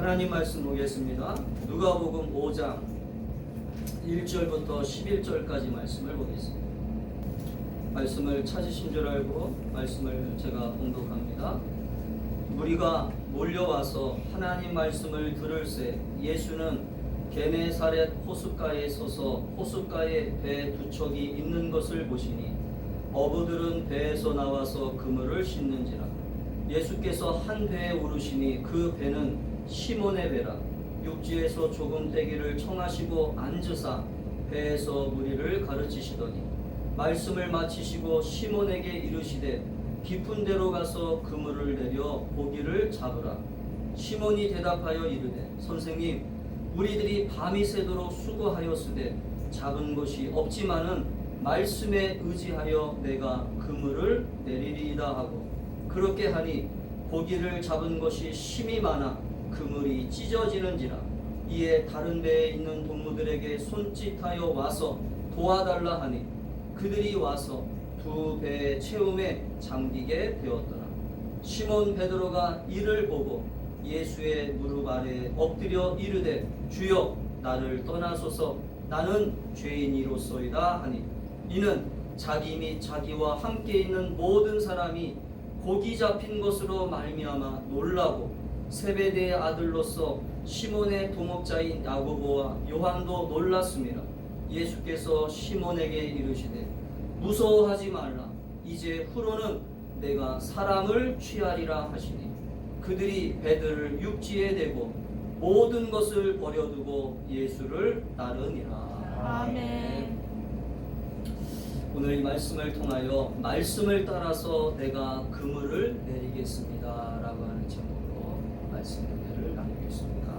하나님 말씀 보겠습니다. 누가복음 5장 1절부터 11절까지 말씀을 보겠습니다. 말씀을 찾으신 줄 알고 말씀을 제가 봉독합니다. 무리가 몰려와서 하나님 말씀을 들을새 예수는 게네사렛 호숫가에 서서 호숫가에 배 두 척이 있는 것을 보시니 어부들은 배에서 나와서 그물을 씻는지라. 예수께서 한 배에 오르시니 그 배는 시몬의 배라. 육지에서 조금 떼기를 청하시고 앉으사 배에서 무리를 가르치시더니 말씀을 마치시고 시몬에게 이르시되 깊은 데로 가서 그물을 내려 고기를 잡으라. 시몬이 대답하여 이르되 선생님, 우리들이 밤이 새도록 수고하였으되 잡은 것이 없지만은 말씀에 의지하여 내가 그물을 내리리이다 하고 그렇게 하니 고기를 잡은 것이 심히 많아 그물이 찢어지는지라. 이에 다른 배에 있는 동무들에게 손짓하여 와서 도와달라 하니 그들이 와서 두 배의 채움에 잠기게 되었더라. 시몬 베드로가 이를 보고 예수의 무릎 아래에 엎드려 이르되 주여 나를 떠나소서 나는 죄인이로소이다 하니 이는 자기 및 자기와 함께 있는 모든 사람이 고기 잡힌 것으로 말미암아 놀라고 세베대의 아들로서 시몬의 동업자인 야고보와 요한도 놀랐습니다. 예수께서 시몬에게 이르시되 무서워하지 말라. 이제 후로는 내가 사람을 취하리라 하시니 그들이 배들을 육지에 대고 모든 것을 버려두고 예수를 따르니라. 아멘. 오늘 이 말씀을 통하여 말씀을 따라서 내가 그물을 내리겠습니다 라고 하는 제목으로 말씀 은혜를 나누겠습니다.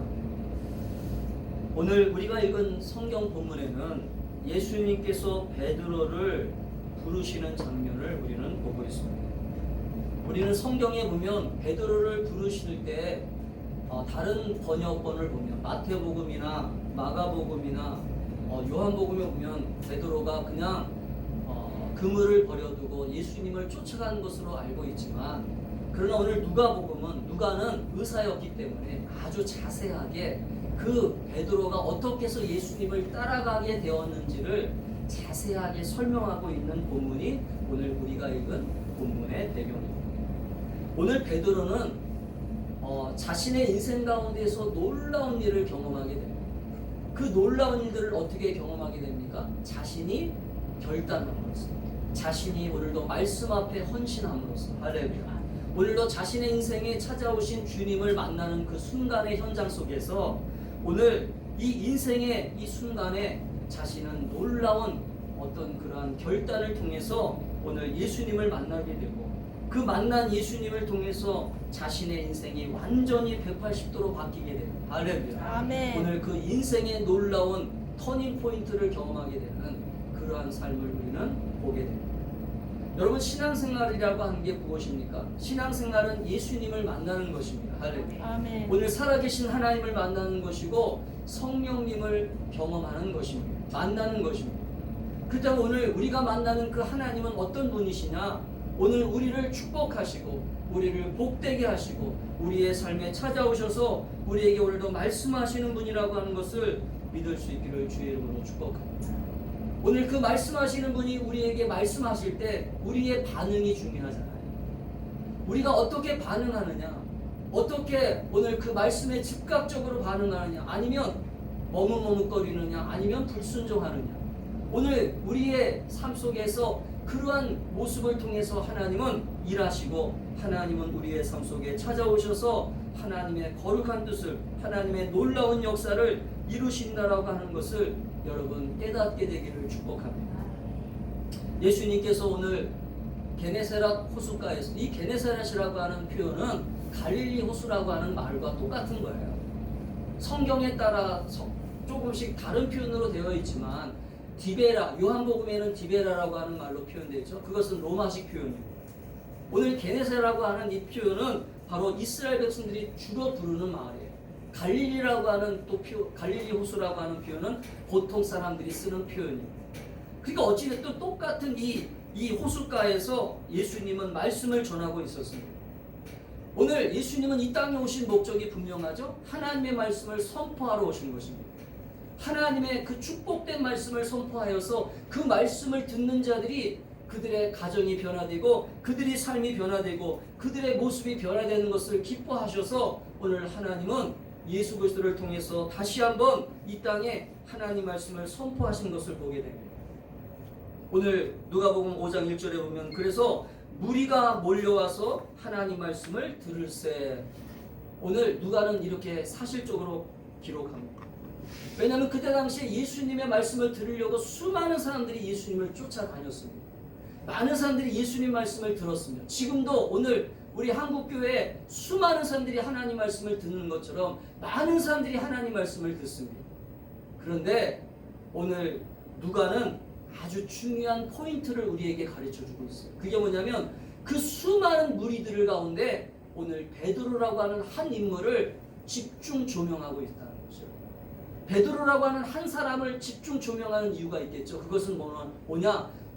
오늘 우리가 읽은 성경 본문에는 예수님께서 베드로를 부르시는 장면을 우리는 보고 있습니다. 우리는 성경에 보면 베드로를 부르실 때 다른 번역본을 보면 마태복음이나 마가복음이나 요한복음에 보면 베드로가 그냥 그물을 버려두고 예수님을 쫓아간 것으로 알고 있지만 그러나 오늘 누가는 의사였기 때문에 아주 자세하게 그 베드로가 어떻게 해서 예수님을 따라가게 되었는지를 자세하게 설명하고 있는 본문이 오늘 우리가 읽은 본문의 배경입니다. 오늘 베드로는 자신의 인생 가운데서 놀라운 일을 경험하게 됩니다. 그 놀라운 일들을 어떻게 경험하게 됩니까? 자신이 결단함으로써, 자신이 오늘도 말씀 앞에 헌신함으로써, 할렐루야. 오늘도 자신의 인생에 찾아오신 주님을 만나는 그 순간의 현장 속에서 오늘 이 인생의 이 순간에 자신은 놀라운 어떤 그러한 결단을 통해서 오늘 예수님을 만나게 되고 그 만난 예수님을 통해서 자신의 인생이 완전히 180도로 바뀌게 되는 할렐루야. 아멘. 오늘 그 인생의 놀라운 터닝 포인트를 경험하게 되는 그러한 삶을 우리는 보게 됩니다. 여러분, 신앙생활이라고 하는 게 무엇입니까? 신앙생활은 예수님을 만나는 것입니다. 할렐루야. 아멘. 오늘 살아계신 하나님을 만나는 것이고 성령님을 경험하는 것입니다. 만나는 것입니다. 그렇다면 오늘 우리가 만나는 그 하나님은 어떤 분이시냐? 오늘 우리를 축복하시고 우리를 복되게 하시고 우리의 삶에 찾아오셔서 우리에게 오늘도 말씀하시는 분이라고 하는 것을 믿을 수 있기를 주의 이름으로 축복합니다. 오늘 그 말씀하시는 분이 우리에게 말씀하실 때 우리의 반응이 중요하잖아요. 우리가 어떻게 반응하느냐, 어떻게 오늘 그 말씀에 즉각적으로 반응하느냐, 아니면 머뭇머뭇거리느냐, 아니면 불순종하느냐. 오늘 우리의 삶 속에서 그러한 모습을 통해서 하나님은 일하시고 하나님은 우리의 삶 속에 찾아오셔서 하나님의 거룩한 뜻을, 하나님의 놀라운 역사를 이루신다라고 하는 것을 여러분 깨닫게 되기를 축복합니다. 예수님께서 오늘 게네사렛 호숫가에서, 이 게네사렛이라고 하는 표현은 갈릴리 호수라고 하는 말과 똑같은 거예요. 성경에 따라 조금씩 다른 표현으로 되어 있지만 디베라, 요한복음에는 디베라라고 하는 말로 표현되어 있죠. 그것은 로마식 표현이고 오늘 게네사라고 하는 이 표현은 바로 이스라엘 백성들이 주로 부르는 말이에요. 갈릴리라고 하는 갈릴리 호수라고 하는 표현은 보통 사람들이 쓰는 표현이에요. 그러니까 어찌됐든 똑같은 이 호숫가에서 예수님은 말씀을 전하고 있었습니다. 오늘 예수님은 이 땅에 오신 목적이 분명하죠. 하나님의 말씀을 선포하러 오신 것입니다. 하나님의 그 축복된 말씀을 선포하여서 그 말씀을 듣는 자들이 그들의 가정이 변화되고 그들의 삶이 변화되고 그들의 모습이 변화되는 것을 기뻐하셔서 오늘 하나님은 예수 그리스도를 통해서 다시 한번 이 땅에 하나님 말씀을 선포하신 것을 보게 됩니다. 오늘 누가복음 5장 1절에 보면 그래서 무리가 몰려와서 하나님 말씀을 들을세. 오늘 누가는 이렇게 사실적으로 기록합니다. 왜냐하면 그때 당시에 예수님의 말씀을 들으려고 수많은 사람들이 예수님을 쫓아다녔습니다. 많은 사람들이 예수님 말씀을 들었습니다. 지금도 오늘 우리 한국교회에 수많은 사람들이 하나님 말씀을 듣는 것처럼 많은 사람들이 하나님 말씀을 듣습니다. 그런데 오늘 누가는 아주 중요한 포인트를 우리에게 가르쳐주고 있어요. 그게 뭐냐면 그 수많은 무리들 가운데 오늘 베드로라고 하는 한 인물을 집중 조명하고 있다는 거죠. 베드로라고 하는 한 사람을 집중 조명하는 이유가 있겠죠. 그것은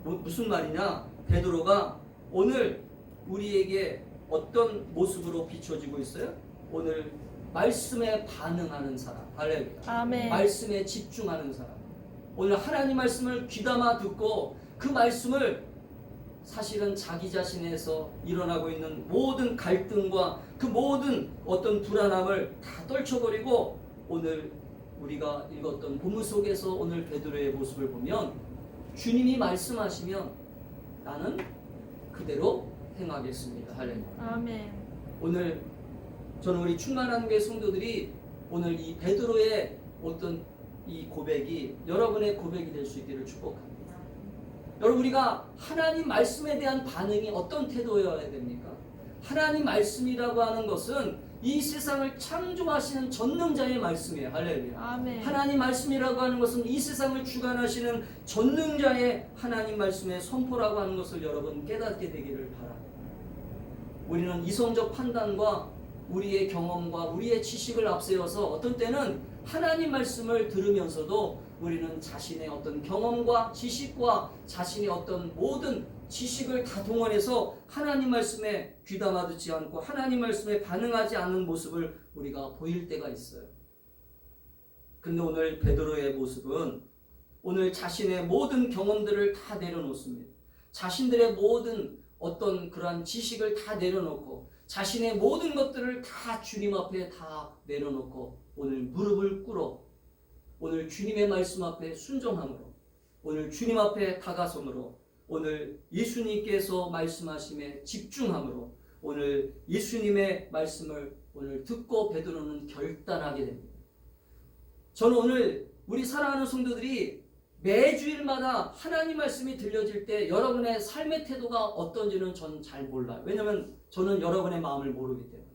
무슨 말이냐? 베드로가 오늘 우리에게 어떤 모습으로 비춰지고 있어요? 오늘 말씀에 반응하는 사람. 할렐루야. 아멘. 말씀에 집중하는 사람. 오늘 하나님 말씀을 귀담아 듣고 그 말씀을 사실은 자기 자신에서 일어나고 있는 모든 갈등과 그 모든 어떤 불안함을 다 떨쳐버리고 오늘 우리가 읽었던 본문 속에서 오늘 베드로의 모습을 보면 주님이 말씀하시면 나는 그대로 행하겠습니다. 할렐루야. 아멘. 오늘 저는 우리 충만한 교회 성도들이 오늘 이 베드로의 어떤 이 고백이 여러분의 고백이 될 수 있기를 축복합니다. 여러분 우리가 하나님 말씀에 대한 반응이 어떤 태도여야 됩니까? 하나님 말씀이라고 하는 것은 이 세상을 창조하시는 전능자의 말씀이에요. 할렐루야. 아멘. 하나님 말씀이라고 하는 것은 이 세상을 주관하시는 전능자의 하나님 말씀의 선포라고 하는 것을 여러분 깨닫게 되기를 바랍니다. 우리는 이성적 판단과 우리의 경험과 우리의 지식을 앞세워서 어떤 때는 하나님 말씀을 들으면서도 우리는 자신의 어떤 경험과 지식과 자신의 어떤 모든 지식을 다 동원해서 하나님 말씀에 귀담아 듣지 않고 하나님 말씀에 반응하지 않는 모습을 우리가 보일 때가 있어요. 근데 오늘 베드로의 모습은 오늘 자신의 모든 경험들을 다 내려놓습니다. 자신들의 모든 어떤 그러한 지식을 다 내려놓고 자신의 모든 것들을 다 주님 앞에 다 내려놓고 오늘 무릎을 꿇어 오늘 주님의 말씀 앞에 순종함으로 오늘 주님 앞에 다가섬으로 오늘 예수님께서 말씀하심에 집중함으로 오늘 예수님의 말씀을 오늘 듣고 베드로는 결단하게 됩니다. 저는 오늘 우리 사랑하는 성도들이 매주일마다 하나님 말씀이 들려질 때 여러분의 삶의 태도가 어떤지는 저는 잘 몰라요. 왜냐하면 저는 여러분의 마음을 모르기 때문에.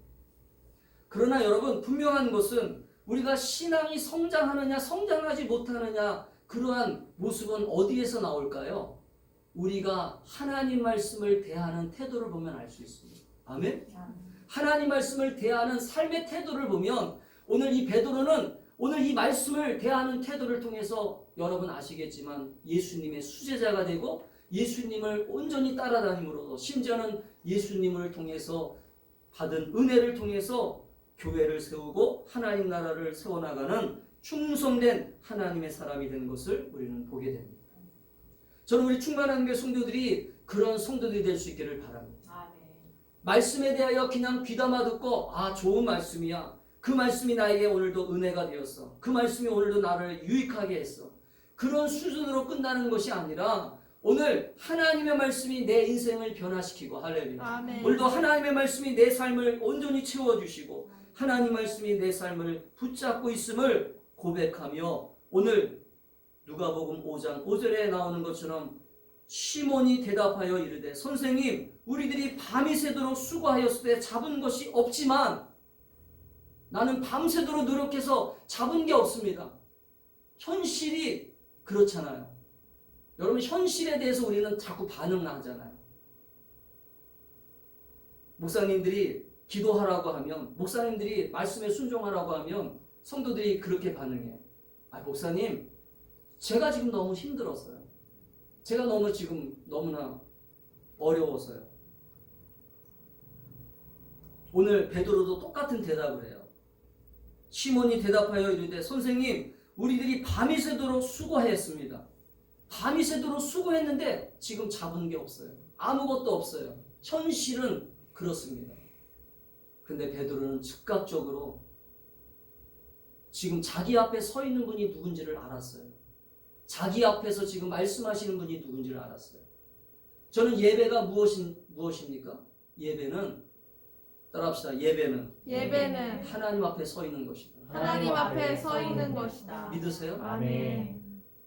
그러나 여러분 분명한 것은 우리가 신앙이 성장하느냐 성장하지 못하느냐 그러한 모습은 어디에서 나올까요? 우리가 하나님 말씀을 대하는 태도를 보면 알 수 있습니다. 아멘? 하나님 말씀을 대하는 삶의 태도를 보면 오늘 이 베드로는 오늘 이 말씀을 대하는 태도를 통해서 여러분 아시겠지만 예수님의 수제자가 되고 예수님을 온전히 따라다님으로써 심지어는 예수님을 통해서 받은 은혜를 통해서 교회를 세우고 하나님 나라를 세워나가는 충성된 하나님의 사람이 되는 것을 우리는 보게 됩니다. 저는 우리 충만한 교회 성도들이 그런 성도들이 될 수 있기를 바랍니다. 아멘. 말씀에 대하여 그냥 귀담아 듣고 좋은 말씀이야. 그 말씀이 나에게 오늘도 은혜가 되었어. 그 말씀이 오늘도 나를 유익하게 했어. 그런 수준으로 끝나는 것이 아니라 오늘 하나님의 말씀이 내 인생을 변화시키고 할렐루야. 아멘. 오늘도 하나님의 말씀이 내 삶을 온전히 채워주시고 하나님 말씀이 내 삶을 붙잡고 있음을 고백하며 오늘 누가복음 5장 5절에 나오는 것처럼 시몬이 대답하여 이르되 선생님 우리들이 밤이 새도록 수고하였을 때 잡은 것이 없지만 나는 밤새도록 노력해서 잡은 게 없습니다. 현실이 그렇잖아요. 여러분 현실에 대해서 우리는 자꾸 반응을 하잖아요. 목사님들이 기도하라고 하면 목사님들이 말씀에 순종하라고 하면 성도들이 그렇게 반응해요. 목사님 제가 지금 너무 힘들었어요. 제가 너무나 어려워서요. 오늘 베드로도 똑같은 대답을 해요. 시몬이 대답하여 이르되 선생님 우리들이 밤이 새도록 수고하였습니다. 밤이 새도록 수고했는데 지금 잡은 게 없어요. 아무것도 없어요. 현실은 그렇습니다. 근데 베드로는 즉각적으로 지금 자기 앞에 서 있는 분이 누군지를 알았어요. 자기 앞에서 지금 말씀하시는 분이 누군지를 알았어요. 저는 예배가 무엇입니까? 예배는 따라합시다. 예배는 하나님 앞에 서 있는 것이다. 하나님 앞에 서 있는 것이다. 믿으세요? 아멘.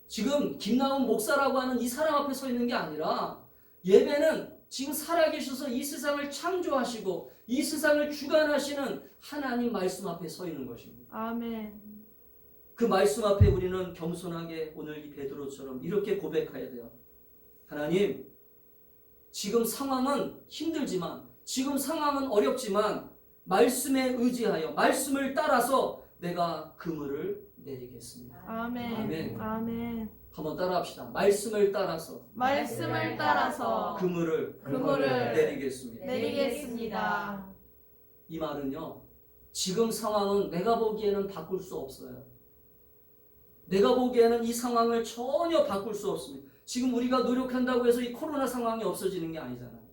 지금 김나훈 목사라고 하는 이 사람 앞에 서 있는 게 아니라 예배는 지금 살아계셔서 이 세상을 창조하시고 이 세상을 주관하시는 하나님 말씀 앞에 서 있는 것입니다. 아멘. 그 말씀 앞에 우리는 겸손하게 오늘 이 베드로처럼 이렇게 고백해야 돼요. 하나님, 지금 상황은 힘들지만, 지금 상황은 어렵지만 말씀에 의지하여 말씀을 따라서 내가 그물을 내리겠습니다. 아멘. 아멘. 아멘. 한번 따라합시다. 말씀을 따라서 말씀을 따라서 그물을 그물을 내리겠습니다. 내리겠습니다. 이 말은요, 지금 상황은 내가 보기에는 바꿀 수 없어요. 내가 보기에는 이 상황을 전혀 바꿀 수 없습니다. 지금 우리가 노력한다고 해서 이 코로나 상황이 없어지는 게 아니잖아요.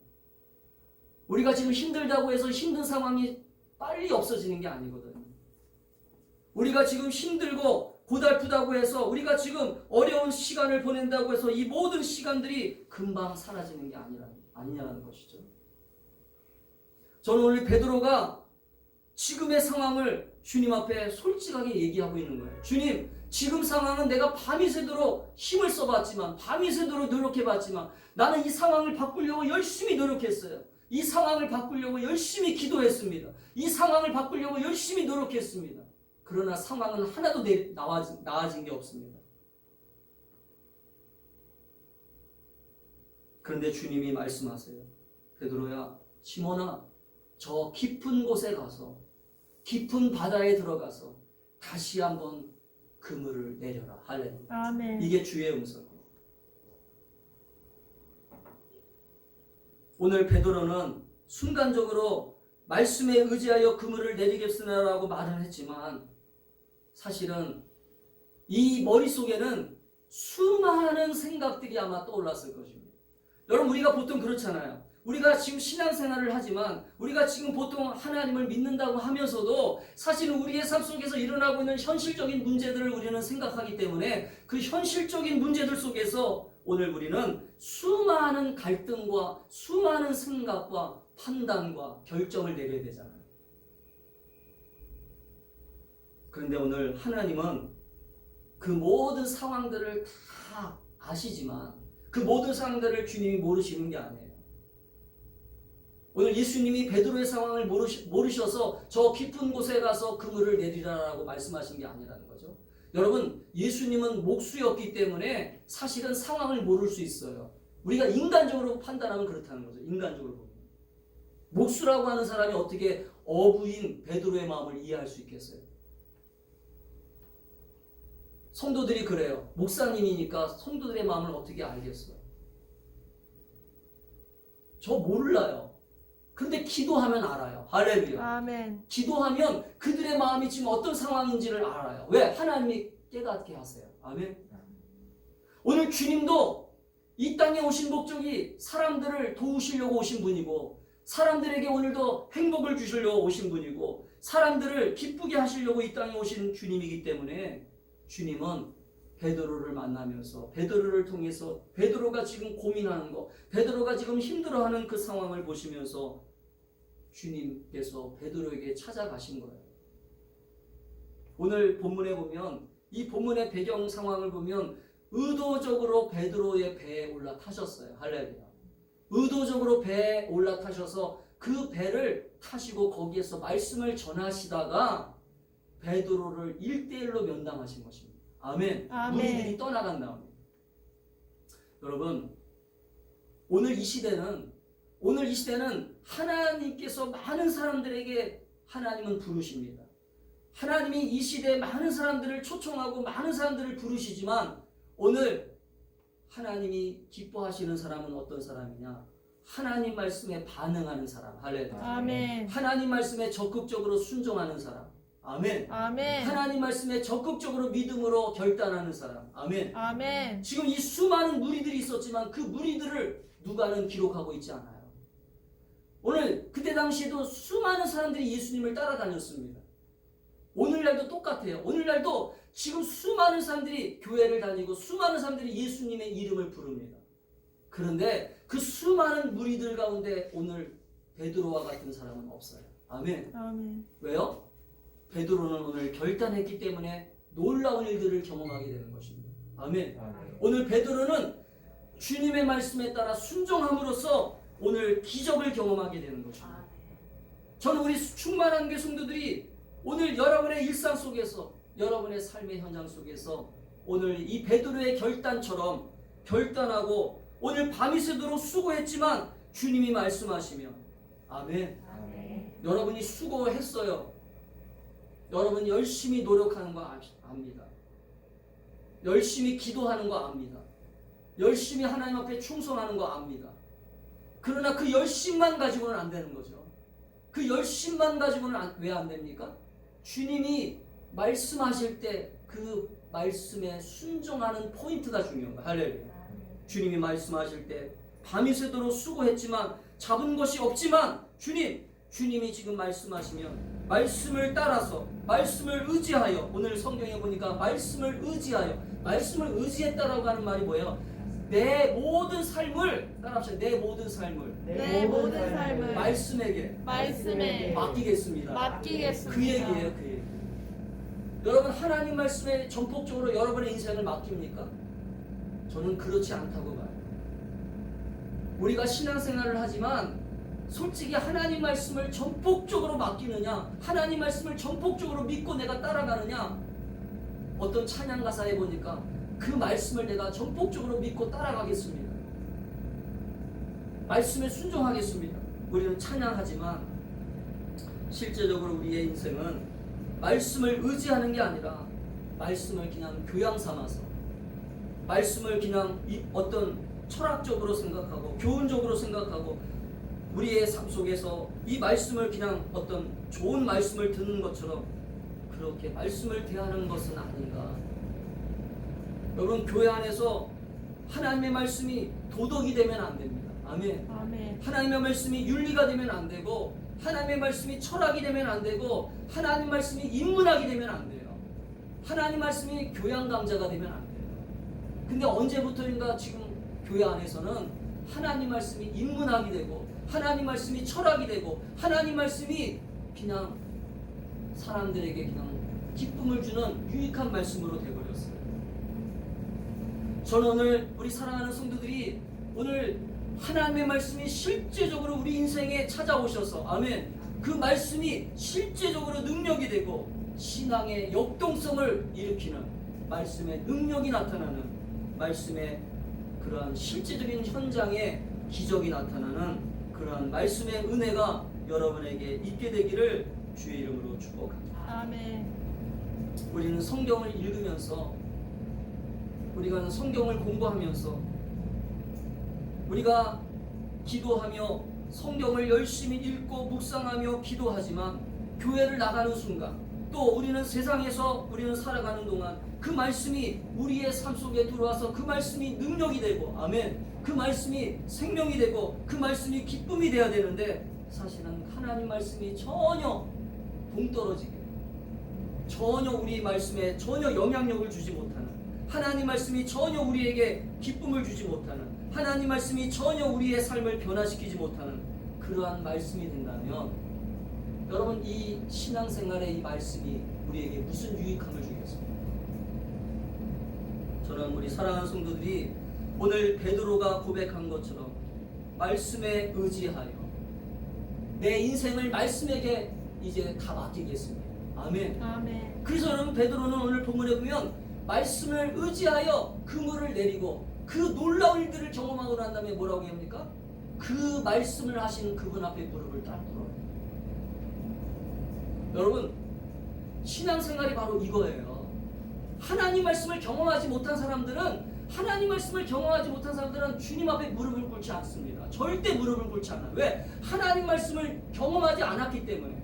우리가 지금 힘들다고 해서 힘든 상황이 빨리 없어지는 게 아니거든요. 우리가 지금 힘들고 고달프다고 해서 우리가 지금 어려운 시간을 보낸다고 해서 이 모든 시간들이 금방 사라지는 게 아니냐는 것이죠. 저는 오늘 베드로가 지금의 상황을 주님 앞에 솔직하게 얘기하고 있는 거예요. 주님, 지금 상황은 내가 밤이 새도록 힘을 써봤지만, 밤이 새도록 노력해봤지만, 나는 이 상황을 바꾸려고 열심히 노력했어요. 이 상황을 바꾸려고 열심히 기도했습니다. 이 상황을 바꾸려고 열심히 노력했습니다. 그러나 상황은 하나도 나아진 게 없습니다. 그런데 주님이 말씀하세요. 베드로야, 시몬아, 저 깊은 곳에 가서, 깊은 바다에 들어가서 다시 한번 그물을 내려라. 할렐루야. 아멘. 이게 주의 음성이에요. 오늘 베드로는 순간적으로 말씀에 의지하여 그물을 내리겠으나라고 말을 했지만 사실은 이 머릿속에는 수많은 생각들이 아마 떠올랐을 것입니다. 여러분, 우리가 보통 그렇잖아요. 우리가 지금 신앙생활을 하지만 우리가 지금 보통 하나님을 믿는다고 하면서도 사실은 우리의 삶 속에서 일어나고 있는 현실적인 문제들을 우리는 생각하기 때문에 그 현실적인 문제들 속에서 오늘 우리는 수많은 갈등과 수많은 생각과 판단과 결정을 내려야 되잖아요. 그런데 오늘 하나님은 그 모든 상황들을 다 아시지만 그 모든 상황들을 주님이 모르시는 게 아니에요. 오늘 예수님이 베드로의 상황을 모르셔서 저 깊은 곳에 가서 그물을 내리라라고 말씀하신 게 아니라는 거죠. 여러분, 예수님은 목수였기 때문에 사실은 상황을 모를 수 있어요. 우리가 인간적으로 판단하면 그렇다는 거죠. 인간적으로 보면. 목수라고 하는 사람이 어떻게 어부인 베드로의 마음을 이해할 수 있겠어요? 성도들이 그래요. 목사님이니까 성도들의 마음을 어떻게 알겠어요? 저 몰라요. 근데 기도하면 알아요. 할렐루야. 아멘. 기도하면 그들의 마음이 지금 어떤 상황인지를 알아요. 왜? 하나님이 깨닫게 하세요. 아멘. 오늘 주님도 이 땅에 오신 목적이 사람들을 도우시려고 오신 분이고 사람들에게 오늘도 행복을 주시려고 오신 분이고 사람들을 기쁘게 하시려고 이 땅에 오신 주님이기 때문에 주님은 베드로를 만나면서 베드로를 통해서 베드로가 지금 고민하는 거, 베드로가 지금 힘들어하는 그 상황을 보시면서 주님께서 베드로에게 찾아가신 거예요. 오늘 본문에 보면 이 본문의 배경 상황을 보면 의도적으로 베드로의 배에 올라타셨어요. 할렐루야. 의도적으로 배에 올라타셔서 그 배를 타시고 거기에서 말씀을 전하시다가 베드로를 1대1로 면담하신 것입니다. 아멘. 아멘. 무리들이 떠나간 다음에. 여러분, 오늘 이 시대는 하나님께서 많은 사람들에게 하나님은 부르십니다. 하나님이 이 시대에 많은 사람들을 초청하고 많은 사람들을 부르시지만 오늘 하나님이 기뻐하시는 사람은 어떤 사람이냐? 하나님 말씀에 반응하는 사람. 할렐루야. 아멘. 하나님 말씀에 적극적으로 순종하는 사람. 아멘. 아멘. 하나님 말씀에 적극적으로 믿음으로 결단하는 사람. 아멘. 아멘. 지금 이 수많은 무리들이 있었지만 그 무리들을 누가는 기록하고 있지 않아요. 오늘 그때 당시에도 수많은 사람들이 예수님을 따라다녔습니다. 오늘날도 똑같아요. 오늘날도 지금 수많은 사람들이 교회를 다니고 수많은 사람들이 예수님의 이름을 부릅니다. 그런데 그 수많은 무리들 가운데 오늘 베드로와 같은 사람은 없어요. 아멘. 아멘. 왜요? 베드로는 오늘 결단했기 때문에 놀라운 일들을 경험하게 되는 것입니다. 아멘. 오늘 베드로는 주님의 말씀에 따라 순종함으로써 오늘 기적을 경험하게 되는 것입니다. 저는 우리 충만한 교 성도들이 오늘 여러분의 일상 속에서 여러분의 삶의 현장 속에서 오늘 이 베드로의 결단처럼 결단하고 오늘 밤이 새도록 수고했지만 주님이 말씀하시면 아멘. 여러분이 수고했어요. 여러분 열심히 노력하는 거 압니다. 열심히 기도하는 거 압니다. 열심히 하나님 앞에 충성하는 거 압니다. 그러나 그 열심만 가지고는 안 되는 거죠. 그 열심만 가지고는 왜 안 됩니까? 주님이 말씀하실 때 그 말씀에 순종하는 포인트가 중요한 거예요. 할렐루야. 주님이 말씀하실 때 밤이 새도록 수고했지만 잡은 것이 없지만 주님이 지금 말씀하시면 말씀을 따라서 말씀을 의지하여 오늘 성경에 보니까 말씀을 의지했다라고 하는 말이 뭐예요? 내 모든 삶을 따라합시다. 내 모든 삶을 말씀에게 맡기겠습니다. 맡기겠습니다. 그 얘기예요. 그 얘기. 여러분 하나님 말씀에 전폭적으로 여러분의 인생을 맡깁니까? 저는 그렇지 않다고 봐요. 우리가 신앙생활을 하지만 솔직히 하나님 말씀을 전폭적으로 맡기느냐, 하나님 말씀을 전폭적으로 믿고 내가 따라가느냐, 어떤 찬양 가사에 보니까 그 말씀을 내가 전폭적으로 믿고 따라가겠습니다. 말씀에 순종하겠습니다. 우리는 찬양하지만 실제적으로 우리의 인생은 말씀을 의지하는 게 아니라 말씀을 그냥 교양 삼아서 말씀을 그냥 어떤 철학적으로 생각하고 교훈적으로 생각하고 우리의 삶 속에서 이 말씀을 그냥 어떤 좋은 말씀을 듣는 것처럼 그렇게 말씀을 대하는 것은 아닌가. 여러분 교회 안에서 하나님의 말씀이 도덕이 되면 안 됩니다. 아멘. 아멘. 하나님의 말씀이 윤리가 되면 안 되고 하나님의 말씀이 철학이 되면 안 되고 하나님 말씀이 인문학이 되면 안 돼요. 하나님 말씀이 교양 강좌가 되면 안 돼요. 근데 언제부터인가 지금 교회 안에서는 하나님 말씀이 인문학이 되고 하나님 말씀이 철학이 되고 하나님 말씀이 그냥 사람들에게 그냥 기쁨을 주는 유익한 말씀으로 되어버렸어요. 저는 오늘 우리 사랑하는 성도들이 오늘 하나님의 말씀이 실제적으로 우리 인생에 찾아오셔서 아멘. 그 말씀이 실제적으로 능력이 되고 신앙의 역동성을 일으키는 말씀의 능력이 나타나는 말씀의 그러한 실제적인 현장에 기적이 나타나는 그러한 말씀의 은혜가 여러분에게 있게 되기를 주의 이름으로 축복합니다. 아멘. 우리는 성경을 읽으면서 우리가 성경을 공부하면서 우리가 기도하며 성경을 열심히 읽고 묵상하며 기도하지만 교회를 나가는 순간 또 우리는 세상에서 우리는 살아가는 동안 그 말씀이 우리의 삶 속에 들어와서 그 말씀이 능력이 되고 아멘. 그 말씀이 생명이 되고 그 말씀이 기쁨이 되어야 되는데 사실은 하나님 말씀이 전혀 동떨어지게 전혀 우리 말씀에 전혀 영향력을 주지 못하는 하나님 말씀이 전혀 우리에게 기쁨을 주지 못하는 하나님 말씀이 전혀 우리의 삶을 변화시키지 못하는 그러한 말씀이 된다면 여러분 이 신앙생활의 이 말씀이 우리에게 무슨 유익함을 주겠습니까? 저는 우리 사랑하는 성도들이 오늘 베드로가 고백한 것처럼 말씀에 의지하여 내 인생을 말씀에게 이제 다 맡기겠습니다. 아멘. 아멘. 그래서 여러분 베드로는 오늘 본문에 보면 말씀을 의지하여 그물을 내리고 그 놀라운 일들을 경험하고 난 다음에 뭐라고 합니까? 그 말씀을 하시는 그분 앞에 무릎을 딱 꿇어요. 여러분 신앙생활이 바로 이거예요. 하나님 말씀을 경험하지 못한 사람들은 하나님 말씀을 경험하지 못한 사람들은 주님 앞에 무릎을 꿇지 않습니다. 절대 무릎을 꿇지 않아요. 왜? 하나님 말씀을 경험하지 않았기 때문에.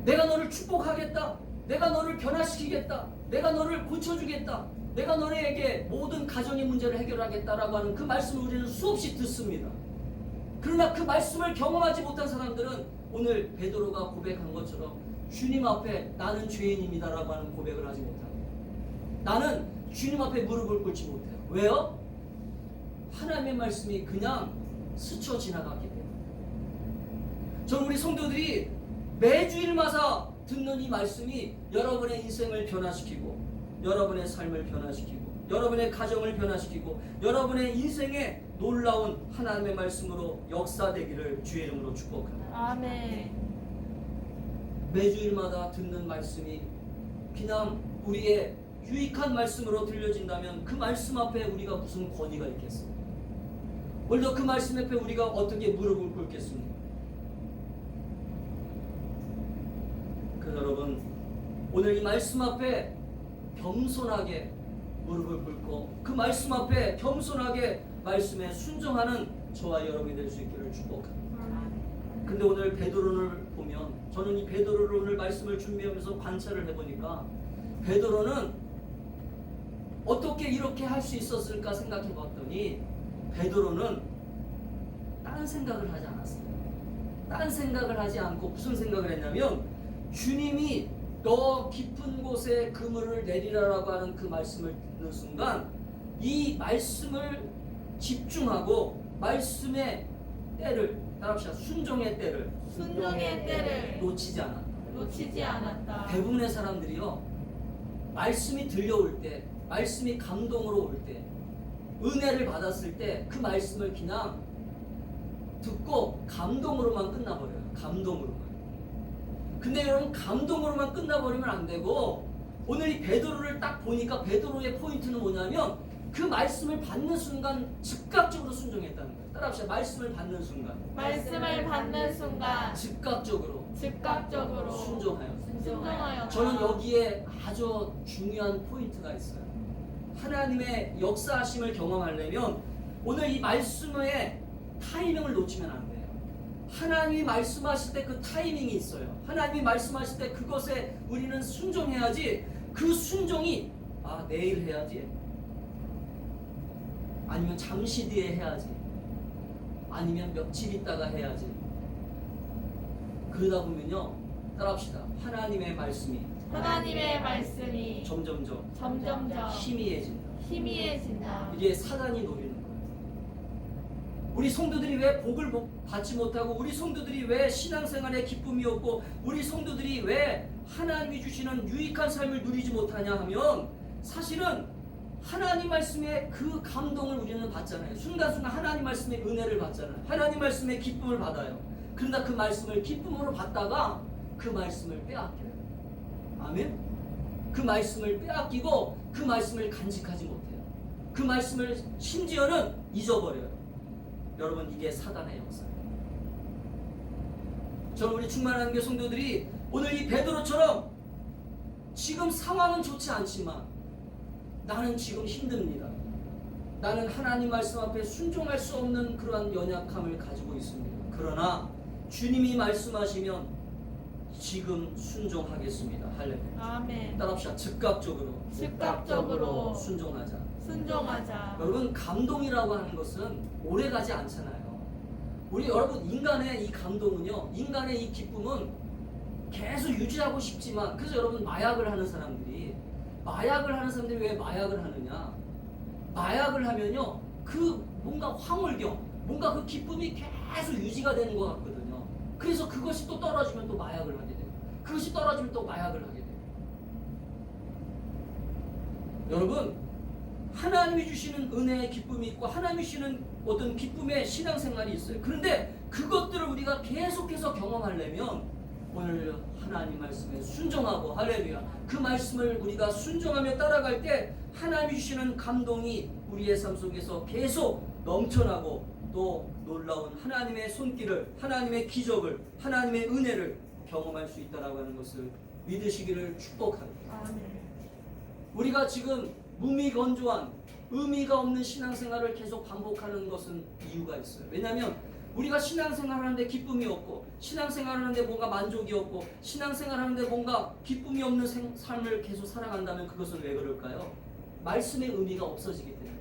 내가 너를 축복하겠다. 내가 너를 변화시키겠다. 내가 너를 고쳐주겠다. 내가 너에게 모든 가정의 문제를 해결하겠다라고 하는 그 말씀을 우리는 수없이 듣습니다. 그러나 그 말씀을 경험하지 못한 사람들은 오늘 베드로가 고백한 것처럼 주님 앞에 나는 죄인입니다라고 하는 고백을 하지 못합니다. 나는 주님 앞에 무릎을 꿇지 못해요. 왜요? 하나님의 말씀이 그냥 스쳐 지나갔기 때문에. 저는 우리 성도들이 매주일마다 듣는 이 말씀이 여러분의 인생을 변화시키고 여러분의 삶을 변화시키고 여러분의 가정을 변화시키고 여러분의 인생에 놀라운 하나님의 말씀으로 역사되기를 주의 이름으로 축복합니다. 아멘. 매주일마다 듣는 말씀이 그냥 우리의 유익한 말씀으로 들려진다면 그 말씀 앞에 우리가 무슨 권위가 있겠습니까? 오늘도 그 말씀 앞에 우리가 어떻게 무릎을 꿇겠습니까? 그래서 여러분 오늘 이 말씀 앞에 겸손하게 무릎을 꿇고 그 말씀 앞에 겸손하게 말씀에 순종하는 저와 여러분이 될 수 있기를 축복합니다. 근데 오늘 베드로를 보면 저는 이 베드로를 오늘 말씀을 준비하면서 관찰을 해보니까 베드로는 어떻게 이렇게 할 수 있었을까 생각해 봤더니 베드로는 다른 생각을 하지 않았어요. 다른 생각을 하지 않고 무슨 생각을 했냐면 주님이 너 깊은 곳에 그물을 내리라라고 하는 그 말씀을 듣는 순간 이 말씀을 집중하고 말씀의 때를 따라합시다. 순종의 때를 놓치지 않았다. 놓치지 않았다. 대부분의 사람들이요 말씀이 들려올 때 말씀이 감동으로 올 때 은혜를 받았을 때 그 말씀을 그냥 듣고 감동으로만 끝나버려요. 감동으로만. 근데 여러분 감동으로만 끝나버리면 안 되고 오늘 이 베드로를 딱 보니까 베드로의 포인트는 뭐냐면 그 말씀을 받는 순간 즉각적으로 순종했다는 거예요. 따라합시다. 말씀을 받는 순간 즉각적으로 순종하였어요. 저는 여기에 아주 중요한 포인트가 있어요. 하나님의 역사하심을 경험하려면 오늘 이 말씀의 타이밍을 놓치면 안 돼요. 하나님이 말씀하실 때 그 타이밍이 있어요. 하나님이 말씀하실 때 그것에 우리는 순종해야지. 그 순종이 내일 해야지, 아니면 잠시 뒤에 해야지, 아니면 며칠 있다가 해야지. 그러다 보면요 따라합시다. 하나님의 말씀이 점점점 희미해진다. 이게 사단이 노리는 거예요. 우리 성도들이 왜 복을 받지 못하고 우리 성도들이 왜 신앙생활에 기쁨이 없고 우리 성도들이 왜 하나님이 주시는 유익한 삶을 누리지 못하냐 하면 사실은 하나님 말씀의 그 감동을 우리는 받잖아요. 순간순간 하나님 말씀의 은혜를 받잖아요. 하나님 말씀의 기쁨을 받아요. 그러나 그 말씀을 기쁨으로 받다가 그 말씀을 빼앗겨요. 아멘? 그 말씀을 빼앗기고 그 말씀을 간직하지 못해요. 그 말씀을 심지어는 잊어버려요. 여러분 이게 사단의 역사예요. 저는 우리 충만한 교회 성도들이 오늘 이 베드로처럼 지금 상황은 좋지 않지만 나는 지금 힘듭니다. 나는 하나님 말씀 앞에 순종할 수 없는 그러한 연약함을 가지고 있습니다. 그러나 주님이 말씀하시면 지금 순종하겠습니다. 할렐루야. 아멘. 따라합시다. 즉각적으로 순종하자. 여러분 감동이라고 하는 것은 오래가지 않잖아요. 우리 여러분 인간의 이 감동은요, 인간의 이 기쁨은 계속 유지하고 싶지만, 그래서 여러분 마약을 하는 사람들이 왜 마약을 하느냐? 마약을 하면요 그 뭔가 황홀경, 뭔가 그 기쁨이 계속 유지가 되는 것 같거든요. 그래서 그것이 또 떨어지면 또 마약을 하게 돼요. 그것이 떨어지면 또 마약을 하게 돼요. 여러분 하나님이 주시는 은혜의 기쁨이 있고 하나님이 주시는 어떤 기쁨의 신앙생활이 있어요. 그런데 그것들을 우리가 계속해서 경험하려면 오늘 하나님 말씀에 순종하고, 할렐루야, 그 말씀을 우리가 순종하며 따라갈 때 하나님이 주시는 감동이 우리의 삶 속에서 계속 넘쳐나고 또 놀라운 하나님의 손길을, 하나님의 기적을, 하나님의 은혜를 경험할 수 있다라고 하는 것을 믿으시기를 축복합니다. 아멘. 우리가 지금 무미건조한 의미가 없는 신앙생활을 계속 반복하는 것은 이유가 있어요. 왜냐하면 우리가 신앙생활하는데 기쁨이 없고 신앙생활하는데 뭔가 만족이 없고 신앙생활하는데 뭔가 기쁨이 없는 삶을 계속 살아간다면 그것은 왜 그럴까요? 말씀의 의미가 없어지기 때문에.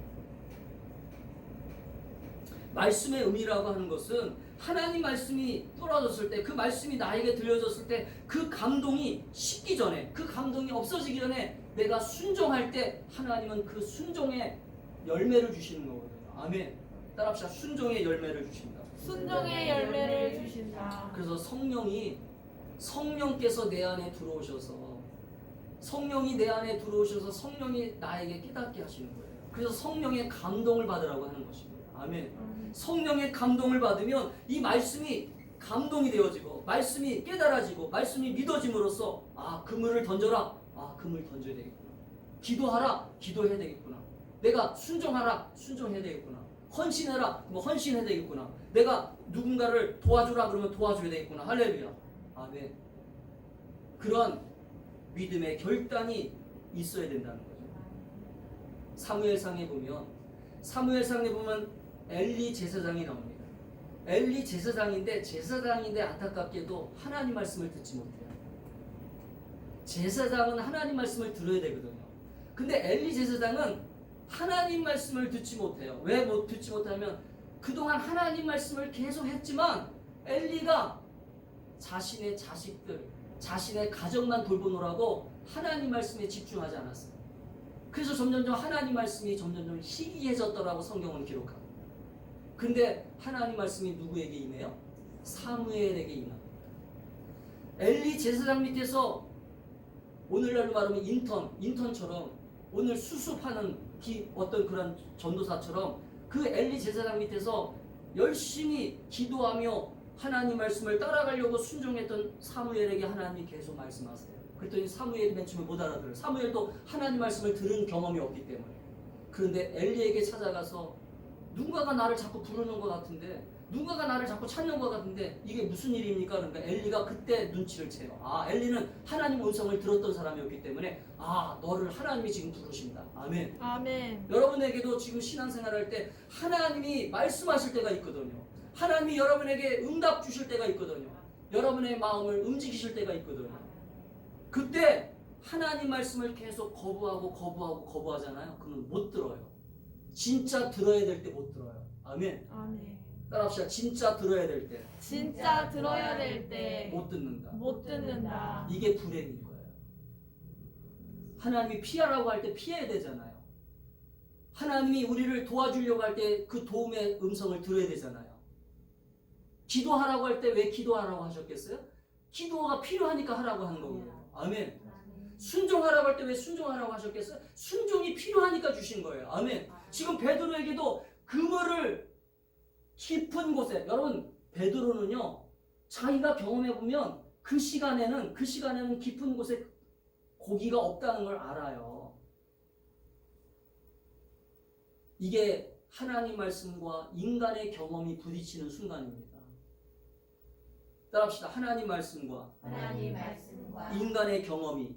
말씀의 의미라고 하는 것은 하나님 말씀이 떨어졌을 때 그 말씀이 나에게 들려졌을 때 그 감동이 식기 전에 그 감동이 없어지기 전에 내가 순종할 때 하나님은 그 순종의 열매를 주시는 거거든요. 아멘. 따라합시다. 순종의 열매를 주신다. 순종의 열매를 주신다. 그래서 성령께서 내 안에 들어오셔서 성령이 내 안에 들어오셔서 성령이 나에게 깨닫게 하시는 거예요. 그래서 성령의 감동을 받으라고 하는 것입니다. 아멘. 성령의 감동을 받으면 이 말씀이 감동이 되어지고 말씀이 깨달아지고 말씀이 믿어짐으로써 아, 그물을 던져라. 아, 그물 던져야 되겠구나. 기도하라. 기도해야 되겠구나. 내가 순종하라. 순종해야 되겠구나. 헌신해라. 뭐 헌신해야 되겠구나. 내가 누군가를 도와주라 그러면 도와줘야 되겠구나. 할렐루야. 아멘. 그런 믿음의 결단이 있어야 된다는 거죠. 사무엘상에 보면 엘리 제사장이 나옵니다. 엘리 제사장인데 안타깝게도 하나님 말씀을 듣지 못해요. 제사장은 하나님 말씀을 들어야 되거든요. 근데 엘리 제사장은 하나님 말씀을 듣지 못해요. 왜 듣지 못하면 그동안 하나님 말씀을 계속 했지만 엘리가 자신의 자식들, 자신의 가정만 돌보느라고 하나님 말씀에 집중하지 않았어요. 그래서 점점점 하나님 말씀이 점점점 희귀해졌더라고 성경은 기록합니다. 근데 하나님 말씀이 누구에게 임해요? 사무엘에게 임합니다. 엘리 제사장 밑에서 오늘날로 말하면 인턴처럼 오늘 수습하는 어떤 그런 전도사처럼 그 엘리 제사장 밑에서 열심히 기도하며 하나님 말씀을 따라가려고 순종했던 사무엘에게 하나님이 계속 말씀하세요. 그랬더니 사무엘이 맨 처음에 못 알아들어요. 사무엘도 하나님 말씀을 들은 경험이 없기 때문에. 그런데 엘리에게 찾아가서 누군가가 나를 자꾸 부르는 것 같은데 누군가가 나를 자꾸 찾는 것 같은데 이게 무슨 일입니까? 그러니까 엘리가 그때 눈치를 채요. 아, 엘리는 하나님 음성을 들었던 사람이었기 때문에 아, 너를 하나님이 지금 부르신다. 아멘. 아멘. 여러분에게도 지금 신앙생활할 때 하나님이 말씀하실 때가 있거든요. 하나님이 여러분에게 응답 주실 때가 있거든요. 여러분의 마음을 움직이실 때가 있거든요. 그때 하나님 말씀을 계속 거부하잖아요. 그러면 못 들어요. 진짜 들어야 될 때 못 들어요. 아멘. 아멘. 따라합시다. 진짜 들어야 될 때 진짜 들어야 될 때 못 듣는다. 못 듣는다. 이게 불행인 거예요. 하나님이 피하라고 할 때 피해야 되잖아요. 하나님이 우리를 도와주려고 할 때 그 도움의 음성을 들어야 되잖아요. 기도하라고 할 때 왜 기도하라고 하셨겠어요? 기도가 필요하니까 하라고 하는 거고요. 아멘. 순종하라고 할 때 왜 순종하라고 하셨겠어요? 순종이 필요하니까 주신 거예요. 아멘. 지금 베드로에게도 그물을 깊은 곳에, 여러분 베드로는요 자기가 경험해보면 그 시간에는 깊은 곳에 고기가 없다는 걸 알아요. 이게 하나님 말씀과 인간의 경험이 부딪히는 순간입니다. 따라합시다. 하나님 말씀과 인간의 경험이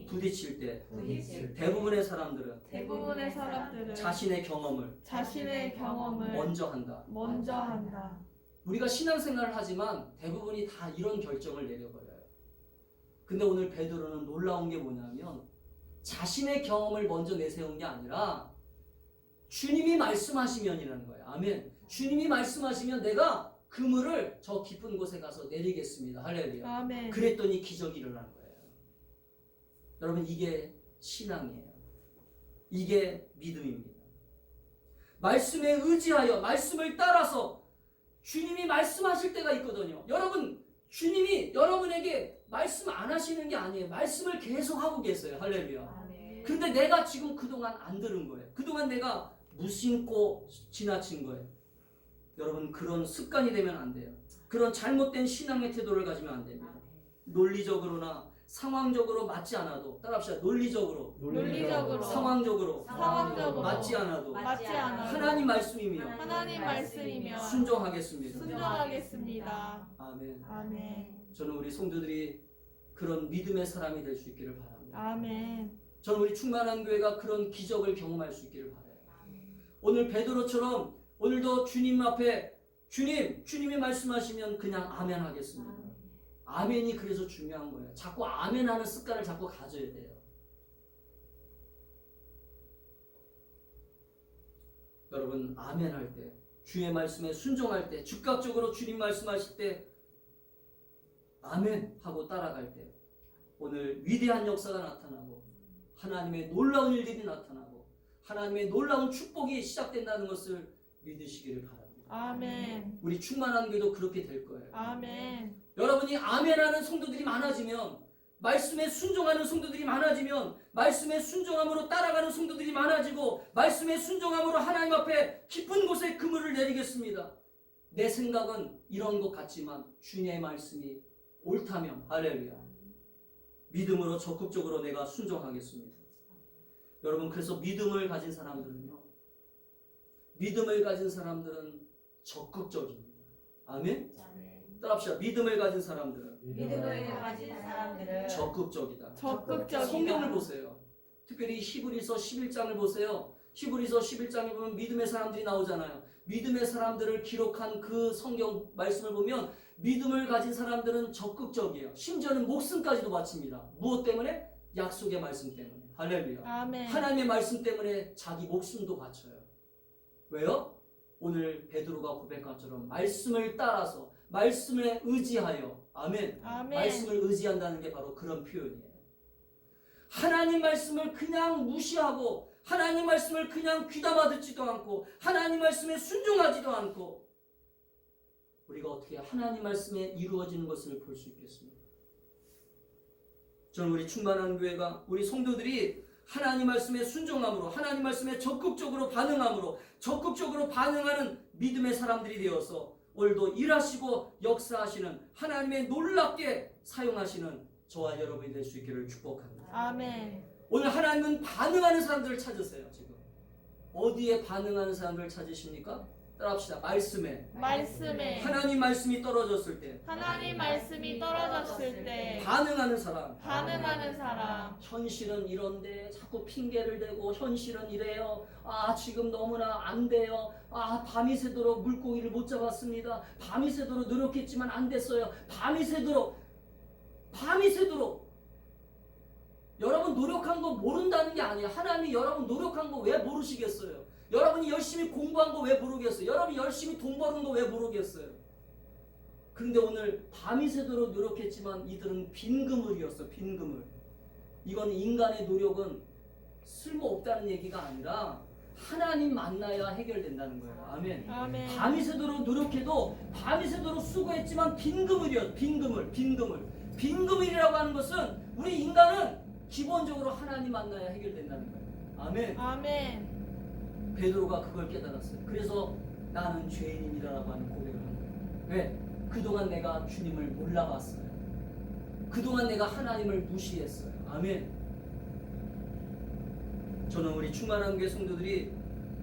부딪힐 때 대부분의 사람들은 자신의 경험을 먼저 한다. 우리가 신앙생활을 하지만 대부분이 다 이런 결정을 내려버려요. 근데 오늘 베드로는 놀라운 게 뭐냐면 자신의 경험을 먼저 내세운 게 아니라 주님이 말씀하시면이라는 거예요. 아멘. 주님이 말씀하시면 내가 그물을 저 깊은 곳에 가서 내리겠습니다. 할렐루야. 아멘. 그랬더니 기적이 일어난 거예요. 여러분 이게 신앙이에요. 이게 믿음입니다. 말씀에 의지하여 말씀을 따라서 주님이 말씀하실 때가 있거든요. 여러분 주님이 여러분에게 말씀 안 하시는 게 아니에요. 말씀을 계속 하고 계세요. 할렐루야. 근데 내가 지금 그동안 안 들은 거예요. 그동안 내가 무심코 지나친 거예요. 여러분 그런 습관이 되면 안 돼요. 그런 잘못된 신앙의 태도를 가지면 안 됩니다. 논리적으로나 상황적으로 맞지 않아도 따라합시다. 논리적으로 상황적으로 맞지 않아도 하나님 말씀이며 순종하겠습니다. 아멘. 아멘. 저는 우리 성도들이 그런 믿음의 사람이 될 수 있기를 바랍니다. 아멘. 저는 우리 충만한 교회가 그런 기적을 경험할 수 있기를 바라요. 오늘 베드로처럼 오늘도 주님 앞에 주님이 말씀하시면 그냥 아멘 하겠습니다. 아멘이 그래서 중요한 거예요. 자꾸 아멘하는 습관을 자꾸 가져야 돼요. 여러분 아멘할 때, 주의 말씀에 순종할 때, 즉각적으로 주님 말씀하실 때 아멘 하고 따라갈 때 오늘 위대한 역사가 나타나고 하나님의 놀라운 일들이 나타나고 하나님의 놀라운 축복이 시작된다는 것을 믿으시기를 바랍니다. 아멘. 우리 충만한 교회도 그렇게 될 거예요. 아멘. 여러분이 아멘하는 성도들이 많아지면, 말씀에 순종하는 성도들이 많아지면, 말씀에 순종함으로 따라가는 성도들이 많아지고, 말씀에 순종함으로 하나님 앞에 깊은 곳에 그물을 내리겠습니다. 내 생각은 이런 것 같지만 주님의 말씀이 옳다면 할렐루야, 믿음으로 적극적으로 내가 순종하겠습니다. 여러분, 그래서 믿음을 가진 사람들은 적극적입니다. 아멘? 따라합시다. 믿음을 가진 사람들은 적극적이다. 적극적이다. 성경을 보세요. 특별히 히브리서 11장을 보세요. 히브리서 11장에 보면 믿음의 사람들이 나오잖아요. 믿음의 사람들을 기록한 그 성경 말씀을 보면 믿음을 가진 사람들은 적극적이에요. 심지어는 목숨까지도 바칩니다. 무엇 때문에? 약속의 말씀 때문에. 할렐루야. 아멘. 하나님의 말씀 때문에 자기 목숨도 바쳐요. 왜요? 오늘 베드로가 고백한 것처럼 말씀을 따라서, 말씀에 의지하여, 아멘. 아멘. 말씀을 의지한다는 게 바로 그런 표현이에요. 하나님 말씀을 그냥 무시하고, 하나님 말씀을 그냥 귀담아 듣지도 않고, 하나님 말씀에 순종하지도 않고, 우리가 어떻게 하나님 말씀에 이루어지는 것을 볼 수 있겠습니까? 저는 우리 충만한 교회가, 우리 성도들이 하나님 말씀에 순종함으로, 하나님 말씀에 적극적으로 반응함으로, 적극적으로 반응하는 믿음의 사람들이 되어서 오늘도 일하시고 역사하시는, 하나님의 놀랍게 사용하시는 저와 여러분이 될 수 있기를 축복합니다. 아멘. 오늘 하나님은 반응하는 사람들을 찾으세요. 지금 어디에 반응하는 사람들을 찾으십니까? 따라합시다. 말씀에. 하나님 말씀이 떨어졌을 때, 하나님 말씀이 떨어졌을 때 반응하는 사람. 반응하는 사람. 현실은 이런데 자꾸 핑계를 대고, 현실은 이래요. 지금 너무나 안 돼요. 밤이 새도록 물고기를 못 잡았습니다. 밤이 새도록 노력했지만 안 됐어요. 밤이 새도록 여러분 노력한 거 모른다는 게 아니에요. 하나님이 여러분 노력한 거 왜 모르시겠어요? 여러분이 열심히 공부한 거 왜 모르겠어요? 여러분이 열심히 돈 버는 거 왜 모르겠어요? 그런데 오늘 밤이 새도록 노력했지만 이들은 빈 그물이었어. 빈 그물. 이건 인간의 노력은 쓸모없다는 얘기가 아니라 하나님 만나야 해결된다는 거예요. 아멘. 아멘. 밤이 새도록 노력해도, 밤이 새도록 수고했지만 빈 그물이었어. 빈 그물이라고 하는 것은, 우리 인간은 기본적으로 하나님 만나야 해결된다는 거예요. 아멘. 아멘. 베드로가 그걸 깨달았어요. 그래서 나는 죄인이라고 하는 고백을 한 거예요. 왜? 그동안 내가 주님을 몰라봤어요. 그동안 내가 하나님을 무시했어요. 아멘. 저는 우리 충만한 교회 성도들이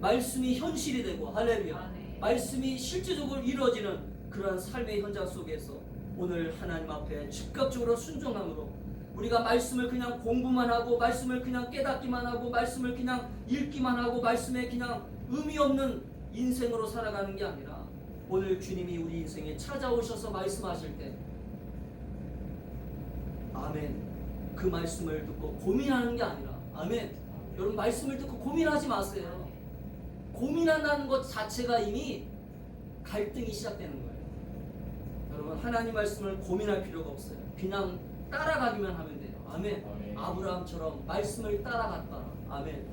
말씀이 현실이 되고, 할렐루야, 말씀이 실제적으로 이루어지는 그러한 삶의 현장 속에서 오늘 하나님 앞에 즉각적으로 순종함으로, 우리가 말씀을 그냥 공부만 하고, 말씀을 그냥 깨닫기만 하고, 말씀을 그냥 읽기만 하고, 말씀에 그냥 의미 없는 인생으로 살아가는 게 아니라, 오늘 주님이 우리 인생에 찾아오셔서 말씀하실 때 아멘, 그 말씀을 듣고 고민하는 게 아니라, 아멘, 여러분 말씀을 듣고 고민하지 마세요. 고민한다는 것 자체가 이미 갈등이 시작되는 거예요. 여러분 하나님 말씀을 고민할 필요가 없어요. 그냥 따라가기만 하면 돼요. 아멘. 아브라함처럼 말씀을 따라갔다. 아멘.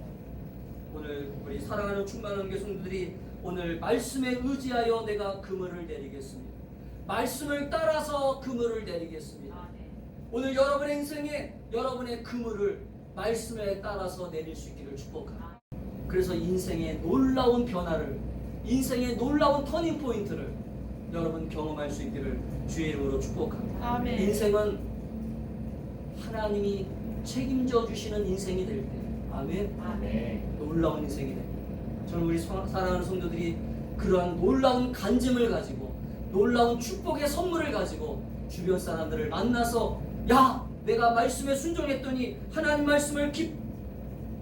오늘 우리 사랑하는 충만한 교회 성도들이 오늘 말씀에 의지하여 내가 그물을 내리겠습니다. 말씀을 따라서 그물을 내리겠습니다. 오늘 여러분의 인생에 여러분의 그물을 말씀에 따라서 내릴 수 있기를 축복합니다. 그래서 인생의 놀라운 변화를, 인생의 놀라운 터닝 포인트를 여러분 경험할 수 있기를 주의 이름으로 축복합니다. 아멘. 인생은 하나님이 책임져 주시는 인생이 될 때, 아멘, 놀라운 인생이 됩니다. 저는 우리 사랑하는 성도들이 그러한 놀라운 간증을 가지고, 놀라운 축복의 선물을 가지고 주변 사람들을 만나서, 야, 내가 말씀에 순종했더니 하나님 말씀을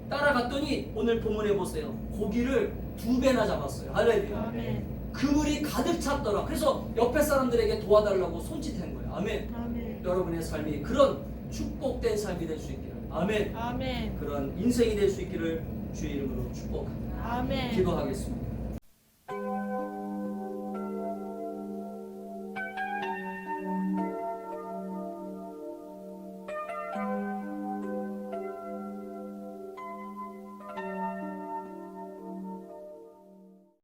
따라갔더니 오늘 본문에 보세요. 고기를 2배나 잡았어요. 할렐루야. 아멘. 그물이 가득 찼더라. 그래서 옆에 사람들에게 도와달라고 손짓한 거예요. 아멘. 아멘. 여러분의 삶이 그런 축복된 삶이 될 수 있기를. 아멘. 아멘. 그런 인생이 될 수 있기를 주의 이름으로 축복합니다. 아멘. 기도하겠습니다.